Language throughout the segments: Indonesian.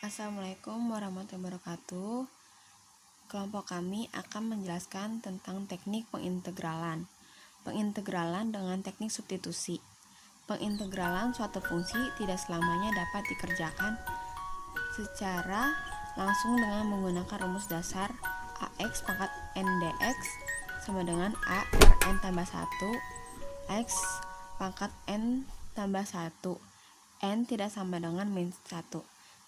Assalamualaikum warahmatullahi wabarakatuh. Kelompok kami akan menjelaskan tentang teknik pengintegralan. Pengintegralan dengan teknik substitusi. Pengintegralan suatu fungsi tidak selamanya dapat dikerjakan secara langsung dengan menggunakan rumus dasar AX pangkat N dx sama dengan A per N tambah 1 X pangkat N tambah 1 N tidak sama dengan min 1.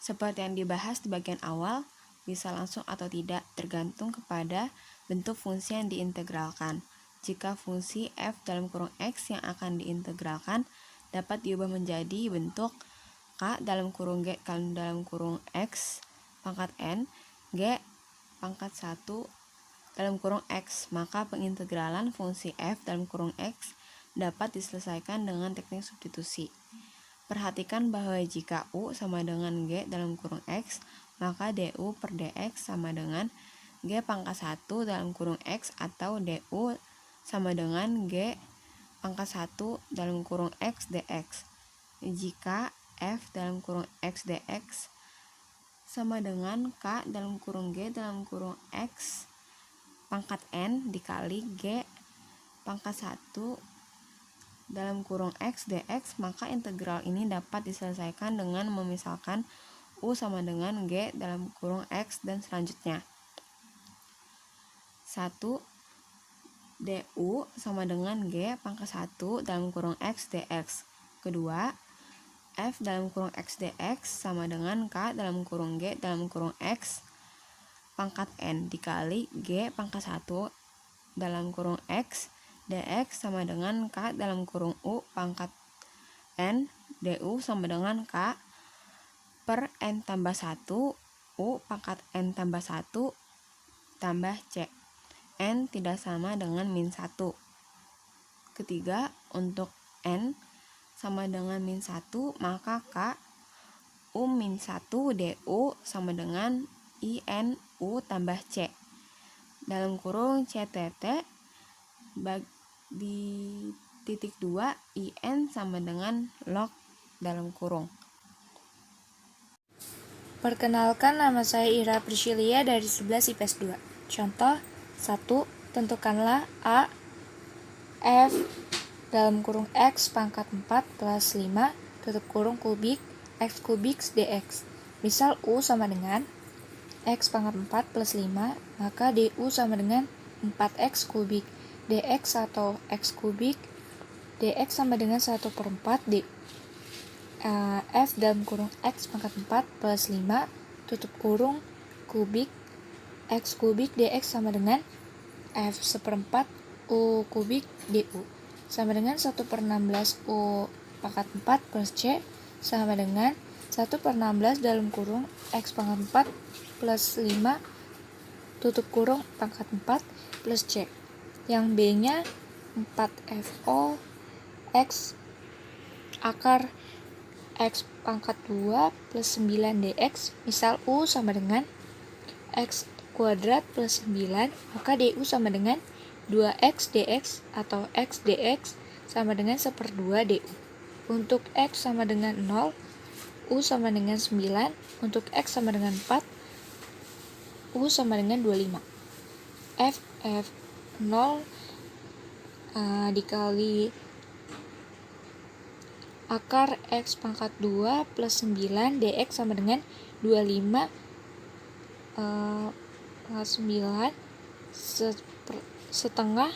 Seperti yang dibahas di bagian awal, bisa langsung atau tidak tergantung kepada bentuk fungsi yang diintegralkan. Jika fungsi f dalam kurung x yang akan diintegralkan dapat diubah menjadi bentuk k dalam kurung g dalam kurung x pangkat n g pangkat 1 dalam kurung x, maka pengintegralan fungsi f dalam kurung x dapat diselesaikan dengan teknik substitusi. Perhatikan bahwa jika U sama dengan G dalam kurung X, maka DU per DX sama dengan G pangkat 1 dalam kurung X atau DU sama dengan G pangkat 1 dalam kurung X DX. Jika F dalam kurung X DX sama dengan K dalam kurung G dalam kurung X pangkat N dikali G pangkat 1 dalam kurung X dx, maka integral ini dapat diselesaikan dengan memisalkan U sama dengan G dalam kurung X dan selanjutnya. 1. DU sama dengan G pangkat 1 dalam kurung X dx. Kedua, F dalam kurung X dx sama dengan K dalam kurung G dalam kurung X pangkat N dikali G pangkat 1 dalam kurung X dx sama dengan K dalam kurung U pangkat N du sama dengan K per N tambah 1 U pangkat N tambah 1 tambah C. N tidak sama dengan min 1. Ketiga, untuk N sama dengan min 1, maka K U min 1 du sama dengan IN U tambah C dalam kurung CTT di titik 2 IN sama dengan log dalam kurung. Perkenalkan, nama saya Ira Priscilia dari 11 IPS 2. Contoh 1. Tentukanlah A F dalam kurung X pangkat 4 plus 5 tutup kurung kubik X kubik dx. Misal U sama dengan X pangkat 4 plus 5, maka DU sama dengan 4X kubik dx atau X kubik dx sama dengan 1/4 D. F dalam kurung X pangkat 4 plus 5 tutup kurung kubik X kubik dx sama dengan F seperempat U kubik DU sama dengan 1/16 U pangkat 4 plus C sama dengan 1/16 dalam kurung X pangkat 4 plus 5 tutup kurung pangkat 4 plus C, yang B nya 4FO X akar X pangkat 2 plus 9 dx. Misal U sama dengan X kuadrat plus 9, maka DU sama dengan 2X dx atau X dx sama dengan 1/2 DU. Untuk X sama dengan 0, U sama dengan 9. Untuk X sama dengan 4, U sama dengan 25. F 0 dikali akar X pangkat 2 plus 9 dx sama dengan 25 pangkat 9 setengah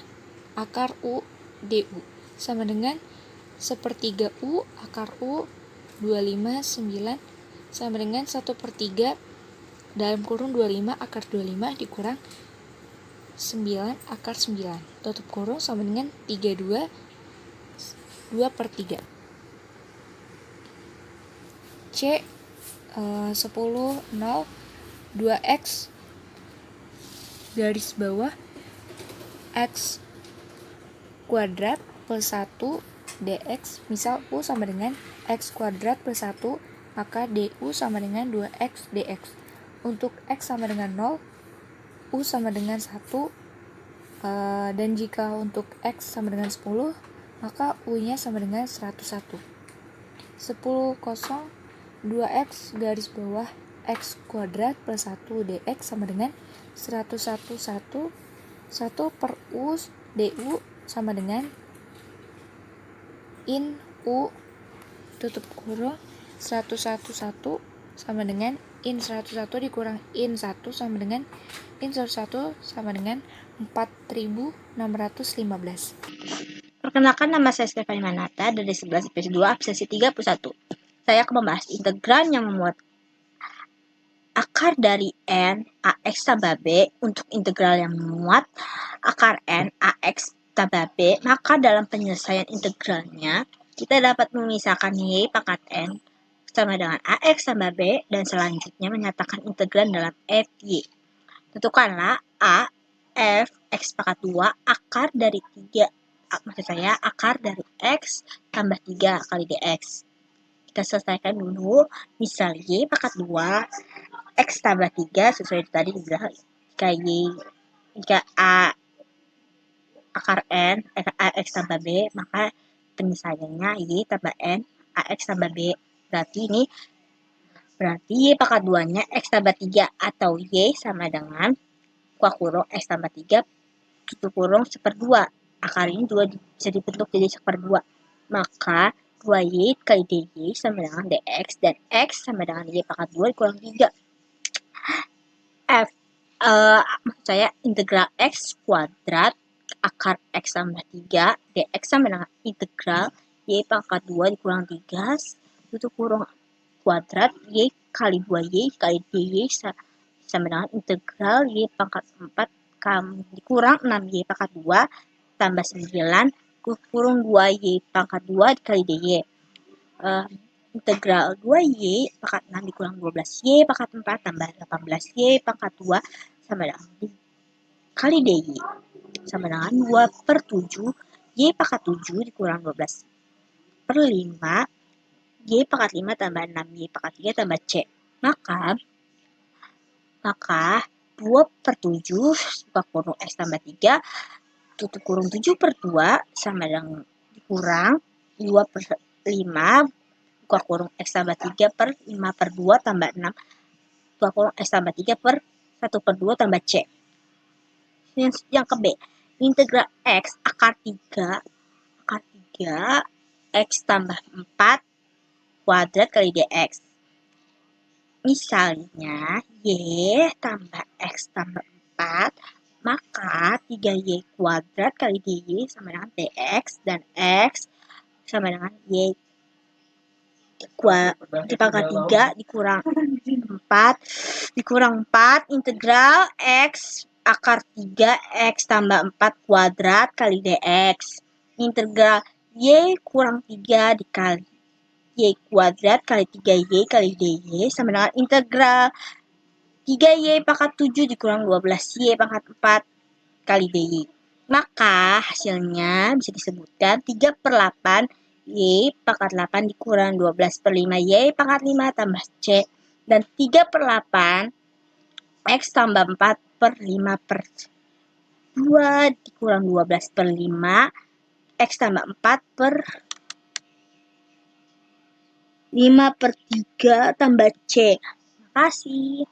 akar U DU sama dengan 1/3 U akar U 25 9 sama dengan 1/3 dalam kurung 25 akar 25 dikurang 9 akar 9 tutup kurung sama dengan 32 2/3. C 10 0 2X garis bawah X kuadrat plus 1 dx. Misal U sama dengan X kuadrat plus 1, maka DU sama dengan 2X dx. Untuk X sama dengan 0, U sama dengan 1, dan jika untuk X sama dengan 10, maka U nya sama dengan 101. 10 0 2X garis bawah X kuadrat plus 1 dx sama dengan 101 per U du sama dengan in U tutup kurung 111 sama dengan in 101 dikurang in 1 sama dengan in 101 sama dengan 4615. Perkenalkan, nama saya Stefani Manata dari 11 IPS 2 absensi 31. Saya akan membahas integran yang memuat akar dari N AX tambah B. Untuk integral yang memuat akar N AX tambah B, maka dalam penyelesaian integralnya kita dapat memisahkan Y pangkat N sama dengan AX tambah B dan selanjutnya menyatakan integran dalam F Y. Tentukanlah A F X pangkat 2 akar dari 3, akar dari X tambah 3 kali dx. Kita selesaikan dulu, misal Y pangkat 2 X tambah 3 sesuai tadi dibilang jika A akar N AX tambah B, maka penyelesaiannya Y tambah N AX tambah B. Berarti Y pangkat 2 nya X tambah 3 atau Y sama dengan buka kurung X tambah 3 tutup kurung 1/2. Akar ini juga bisa dibentuk jadi 1/2. Maka 2Y kali dy sama dengan dx dan x sama dengan y pangkat 2 dikurang 3. Maksud saya integral x kuadrat akar x tambah 3 dx sama dengan integral y pangkat 2 dikurang 3 tutup kurung kuadrat y kali 2y kali dy sama dengan integral y pangkat 4 dikurang 6y pangkat 2 tambah 9 kurung 2y pangkat 2 dikali dy. Integral 2y pangkat 6 dikurang 12y pangkat 4 tambah 18y pangkat 2 sama dengan kali dy sama dengan 2/7 y pangkat 7 dikurang 12/5 y pangkat 5 tambah 6y pangkat 3 tambah c. Maka 2/7 buka kurung x tambah 3 tutup kurung 7/2 sama dengan dikurang 2/5 buka kurung x tambah 3/5/2 tambah 6 buka kurung x tambah 3/1/2 tambah c. Yang ke B, integral x akar 3 x tambah 4 kuadrat kali dx. Misalnya y tambah x tambah 4, maka 3y kuadrat kali dy sama dengan dx dan x sama dengan y dipangkat 3 dikurang 4 integral x akar 3 x tambah 4 kuadrat kali dx. Integral y kurang 3 dikali y kuadrat kali 3y kali dy sama dengan integral 3y pangkat 7 dikurang 12y pangkat 4 kali dy. Maka hasilnya bisa disebutkan 3/8 y pangkat 8 dikurang 12/5 y pangkat 5 tambah c dan 3/8 x tambah 4/5/2 dikurang 12/5 x tambah 4/5/3 tambah c. Terima kasih.